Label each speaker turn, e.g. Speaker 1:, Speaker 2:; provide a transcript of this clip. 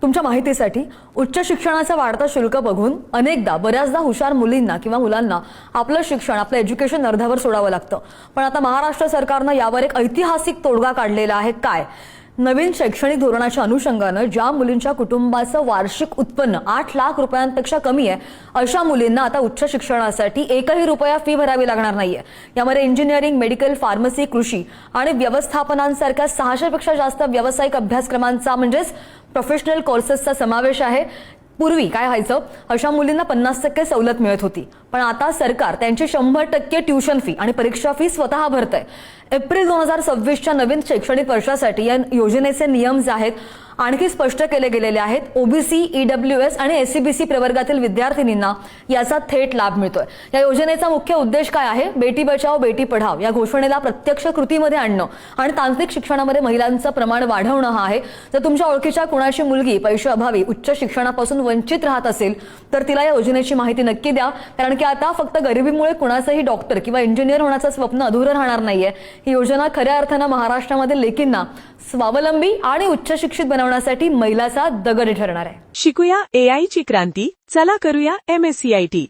Speaker 1: तुमच्या माहितीसाठी उच्च शिक्षणाचा वाढता शुल्क बघून बऱ्याचदा हुशार मुलींना किंवा मुलांना आपलं शिक्षण आपलं एज्युकेशन अर्ध्यावर सोडावं लागतं। पण आता महाराष्ट्र सरकारनं यावर एक ऐतिहासिक तोडगा काढलेला आहे। काय? नवीन शैक्षणिक धोरणाच्या अनुषंगानं ज्या मुलींच्या कुटुंबाचं वार्षिक उत्पन्न 8 लाख रुपयांपेक्षा कमी आहे अशा मुलींना आता उच्च शिक्षणासाठी एकही रुपया फी भरावी लागणार नाहीये। यामध्ये इंजिनिअरिंग, मेडिकल, फार्मसी, कृषी आणि व्यवस्थापनांसारख्या 600 पेक्षा जास्त व्यावसायिक अभ्यासक्रमांचा म्हणजेच प्रोफेशनल कोर्सेसचा समावेश आहे। पूर्वी काय व्हायचं, अशा मुलींना 50% सवलत मिळत होती, पण आता सरकार त्यांची 100% ट्युशन फी आणि परीक्षा फी स्वतः भरतंय। एप्रिल 2026च्या नवीन शैक्षणिक वर्षासाठी या योजनेचे नियम जे आहेत आणखी स्पष्ट केले गेलेले आहेत। ओबीसी, ईडब्ल्यूएस आणि एससीबीसी प्रवर्गातील विद्यार्थिनींना याचा थेट लाभ मिळतोय। या योजनेचा मुख्य उद्देश काय आहे? बेटी बचाओ बेटी पढाओ या घोषणेला प्रत्यक्ष कृतीमध्ये आणणं आणि तांत्रिक शिक्षणामध्ये महिलांचं प्रमाण वाढवणं हा आहे। जर तुमच्या ओळखीच्या कुणाची मुलगी पैशाअभावी उच्च शिक्षणापासून वंचित राहत असेल तर तिला या योजनेची माहिती नक्की द्या, कारण की आता फक्त गरिबीमुळे कुणाचंही डॉक्टर किंवा इंजिनियर होण्याचं स्वप्न अधुरं राहणार नाहीये। ही योजना खऱ्या अर्थानं महाराष्ट्रामध्ये लेकींना स्वावलंबी आणि उच्च शिक्षित बनवण्यासाठी मैलाचा दगड ठरणार आहे।
Speaker 2: शिकूया AI ची क्रांती, चला करूया MSCIT।